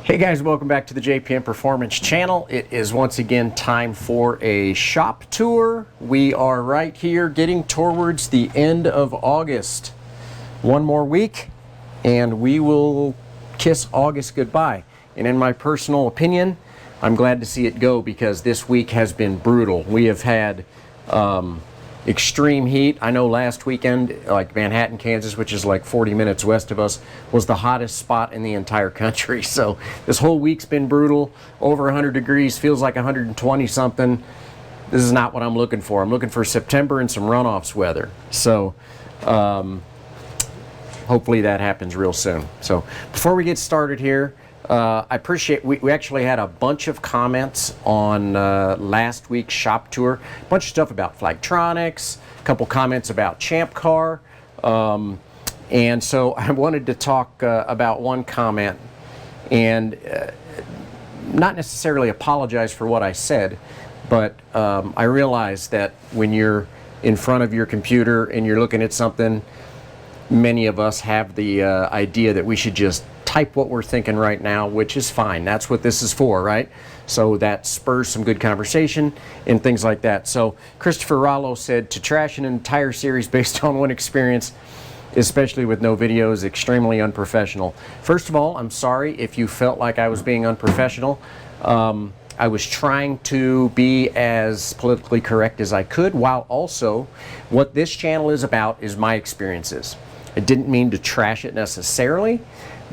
Hey guys, welcome back to the JPM Performance channel. It is once again time for a shop tour. We are right here getting towards the end of August. One more week and we will kiss August goodbye. And in my personal opinion, I'm glad to see it go because this week has been brutal. We have had extreme heat. I know last weekend, like Manhattan, Kansas, which is like 40 minutes west of us, was the hottest spot in the entire country. So this whole week's been brutal. Over 100 degrees, feels like 120 something. This is not what I'm looking for. I'm looking for September and some runoffs weather. So hopefully that happens real soon. So before we get started here, I appreciate, we actually had a bunch of comments on last week's shop tour. A bunch of stuff about Flagtronics, a couple comments about Champ Car. And so I wanted to talk about one comment and not necessarily apologize for what I said, but I realize that when you're in front of your computer and you're looking at something, many of us have the idea that we should just type what we're thinking right now, which is fine. That's what this is for, right? So that spurs some good conversation and things like that. So Christopher Rollo said, to trash an entire series based on one experience, especially with no video, is extremely unprofessional. First of all, I'm sorry if you felt like I was being unprofessional. I was trying to be as politically correct as I could, while also what this channel is about is my experiences. I didn't mean to trash it necessarily,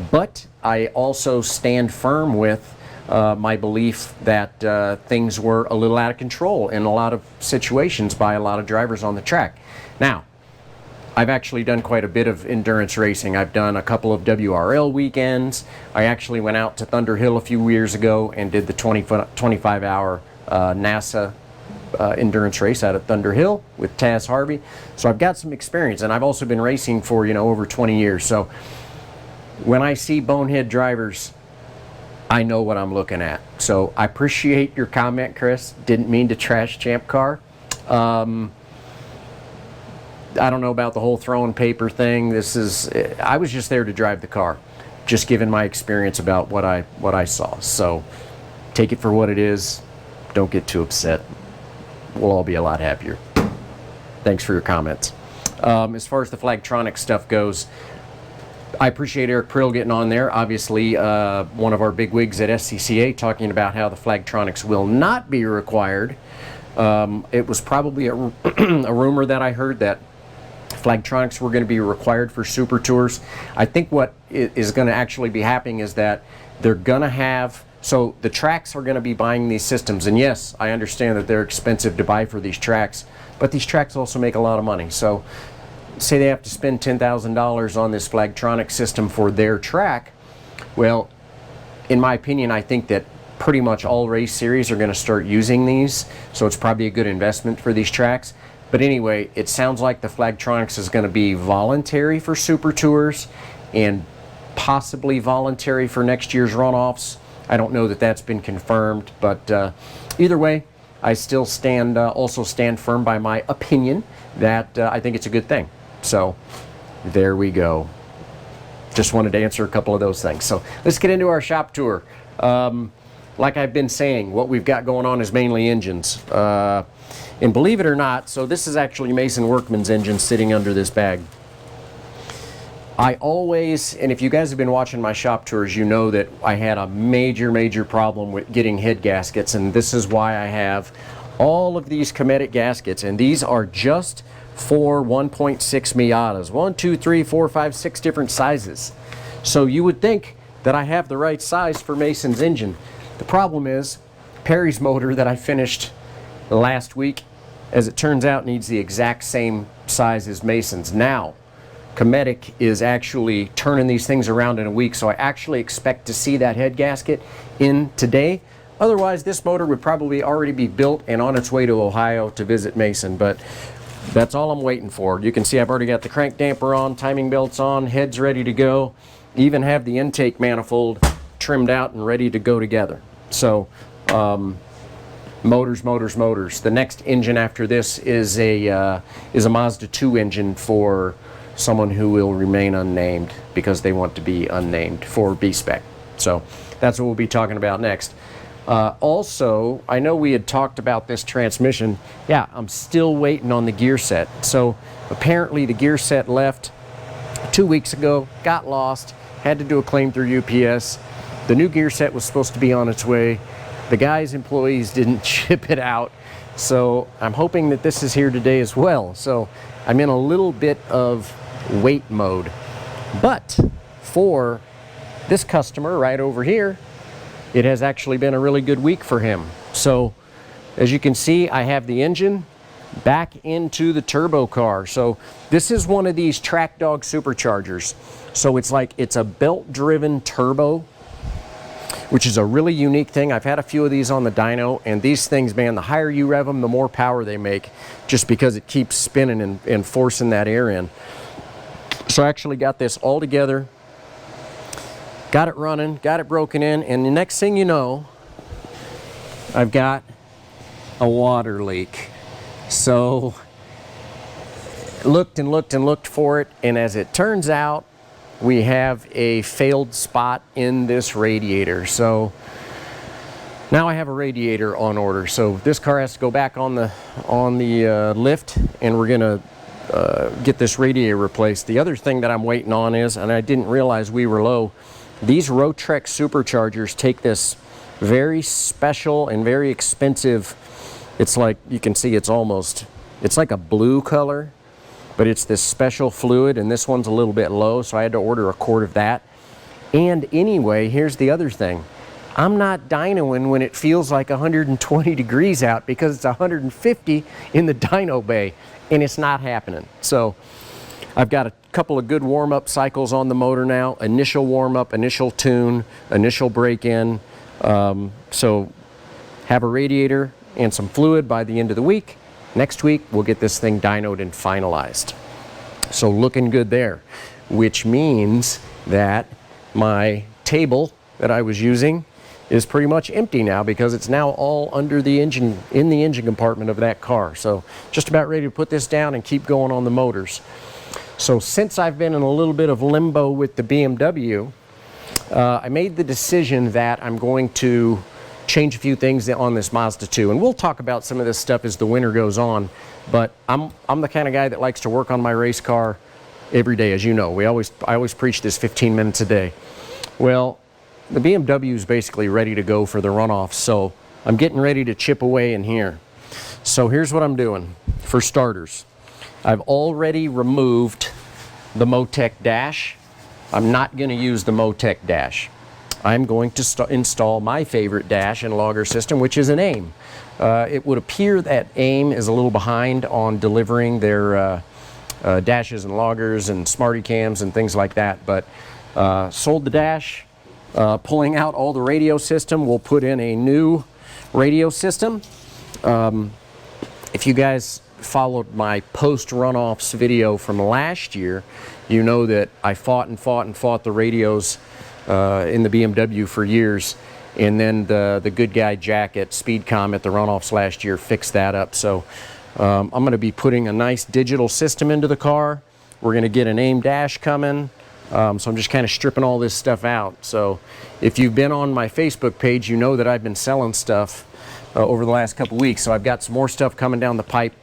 but I also stand firm with my belief that things were a little out of control in a lot of situations by a lot of drivers on the track. Now, I've actually done quite a bit of endurance racing. I've done a couple of WRL weekends. I actually went out to Thunder Hill a few years ago and did the 25-hour NASA endurance race out at Thunder Hill with Taz Harvey. So I've got some experience, and I've also been racing for, over 20 years. So when I see bonehead drivers, I know what I'm looking at. So I appreciate your comment, Chris. Didn't mean to trash Champ Car. I don't know about the whole throwing paper thing. I was just there to drive the car, just given my experience about what I saw. So take it for what it is. Don't get too upset. We'll all be a lot happier. Thanks for your comments. As far as the Flagtronics stuff goes, I appreciate Eric Prill getting on there. Obviously, one of our big wigs at SCCA talking about how the Flagtronics will not be required. It was probably a rumor that I heard that Flagtronics were going to be required for Super Tours. I think what is going to actually be happening is that they're going to have, so the tracks are going to be buying these systems. And yes, I understand that they're expensive to buy for these tracks, but these tracks also make a lot of money. So say they have to spend $10,000 on this Flagtronics system for their track. Well, in my opinion, I think that pretty much all race series are going to start using these. So it's probably a good investment for these tracks. But anyway, it sounds like the Flagtronics is going to be voluntary for Super Tours and possibly voluntary for next year's runoffs. I don't know that that's been confirmed, but either way, I still also stand firm by my opinion that I think it's a good thing. So there we go. Just wanted to answer a couple of those things. So let's get into our shop tour. Like I've been saying, what we've got going on is mainly engines. And believe it or not, so this is actually Mason Workman's engine sitting under this bag. I always, and if you guys have been watching my shop tours, you know that I had a major problem with getting head gaskets, and this is why I have all of these Cometic gaskets, and these are just for 1.6 Miatas. 1, 2, 3, 4, 5, 6 different sizes. So you would think that I have the right size for Mason's engine. The problem is Perry's motor that I finished last week, as it turns out, needs the exact same size as Mason's. Now, Cometic is actually turning these things around in a week, so I actually expect to see that head gasket in today. Otherwise, this motor would probably already be built and on its way to Ohio to visit Mason, but that's all I'm waiting for. You can see I've already got the crank damper on, timing belts on, heads ready to go, even have the intake manifold trimmed out and ready to go together. So, motors. The next engine after this is a Mazda 2 engine for someone who will remain unnamed because they want to be unnamed for B-Spec. So that's what we'll be talking about next. Also, I know we had talked about this transmission. Yeah, I'm still waiting on the gear set. So apparently the gear set left 2 weeks ago, got lost, had to do a claim through UPS. The new gear set was supposed to be on its way. The guy's employees didn't ship it out. So I'm hoping that this is here today as well. So I'm in a little bit of wait mode. But for this customer right over here, it has actually been a really good week for him. So as you can see, I have the engine back into the turbo car. So this is one of these Track Dog superchargers. So it's a belt driven turbo, which is a really unique thing. I've had a few of these on the dyno, and these things, man, the higher you rev them, the more power they make, just because it keeps spinning and forcing that air in. So I actually got this all together, got it running, got it broken in, and the next thing you know, I've got a water leak. So looked and looked and looked for it, and as it turns out, we have a failed spot in this radiator. So now I have a radiator on order. So this car has to go back on the lift, and we're gonna get this radiator replaced. The other thing that I'm waiting on is, and I didn't realize we were low, these Rotrex superchargers take this very special and very expensive, it's like, you can see it's like a blue color, but it's this special fluid, and this one's a little bit low, so I had to order a quart of that. And anyway, here's the other thing. I'm not dynoing when it feels like 120 degrees out, because it's 150 in the dyno bay, and it's not happening. So I've got a couple of good warm-up cycles on the motor now. Initial warm-up, initial tune, initial break-in. So have a radiator and some fluid by the end of the week. Next week, we'll get this thing dynoed and finalized. So looking good there, which means that my table that I was using is pretty much empty now, because it's now all under the engine, in the engine compartment of that car. So just about ready to put this down and keep going on the motors. So since I've been in a little bit of limbo with the BMW, I made the decision that I'm going to change a few things on this Mazda 2, and we'll talk about some of this stuff as the winter goes on. But I'm the kind of guy that likes to work on my race car every day, as you know. I always preach this 15 minutes a day. Well, the BMW is basically ready to go for the runoff, so I'm getting ready to chip away in here. So here's what I'm doing. For starters, I've already removed the Motec dash. I'm not going to use the Motec dash. I'm going to install my favorite dash and logger system, which is an AIM. It would appear that AIM is a little behind on delivering their dashes and loggers and smarty cams and things like that, but sold the dash, pulling out all the radio system. We'll put in a new radio system. If you guys followed my post runoffs video from last year, you know that I fought the radios in the BMW for years, and then the good guy Jack at Speedcom at the runoffs last year fixed that up. So I'm going to be putting a nice digital system into the car. We're going to get an AIM dash coming. So I'm just kind of stripping all this stuff out. So if you've been on my Facebook page, you know that I've been selling stuff over the last couple weeks. So I've got some more stuff coming down the pipe,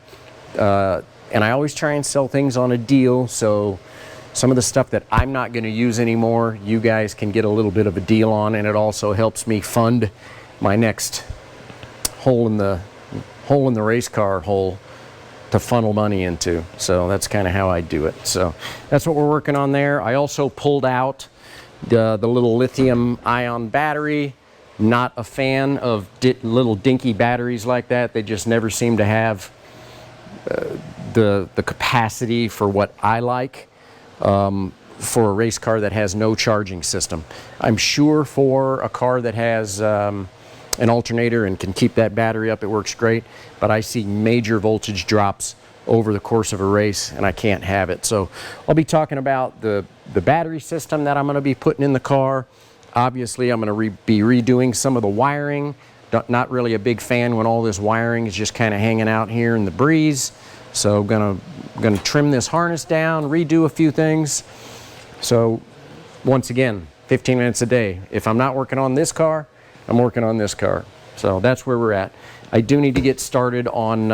and I always try and sell things on a deal. So some of the stuff that I'm not going to use anymore, you guys can get a little bit of a deal on, and it also helps me fund my next hole in the race car hole to funnel money into. So that's kind of how I do it. So that's what we're working on there. I also pulled out the little lithium ion battery. Not a fan of little dinky batteries like that. They just never seem to have the capacity for what I like. For a race car that has no charging system. I'm sure for a car that has an alternator and can keep that battery up, it works great, but I see major voltage drops over the course of a race, and I can't have it. So I'll be talking about the battery system that I'm going to be putting in the car. Obviously, I'm going to be redoing some of the wiring. Not really a big fan when all this wiring is just kind of hanging out here in the breeze. So I'm gonna trim this harness down, redo a few things. So once again, 15 minutes a day. If I'm not working on this car, I'm working on this car. So that's where we're at. I do need to get started on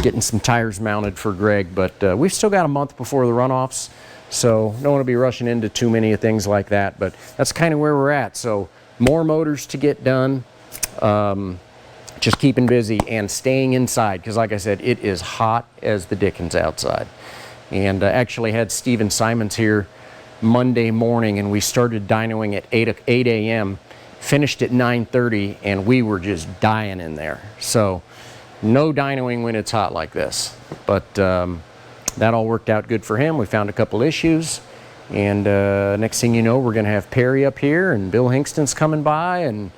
getting some tires mounted for Greg, but we've still got a month before the runoffs, so don't want to be rushing into too many of things like that, but that's kind of where we're at. So more motors to get done, just keeping busy and staying inside, because like I said, it is hot as the dickens outside. And actually had Steven Simons here Monday morning, and we started dynoing at 8 a.m., finished at 9:30, and we were just dying in there. So no dynoing when it's hot like this, but that all worked out good for him. We found a couple issues, and next thing you know, we're going to have Perry up here, and Bill Hingston's coming by, and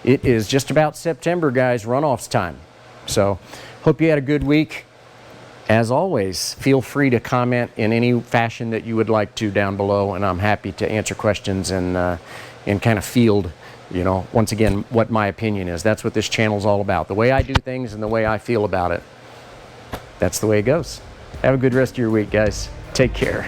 it is just about September, guys, runoffs time. So hope you had a good week. As always, feel free to comment in any fashion that you would like to down below, and I'm happy to answer questions and kind of field, you know, once again, what my opinion is. That's what this channel's all about. The way I do things and the way I feel about it. That's the way it goes. Have a good rest of your week, guys. Take care.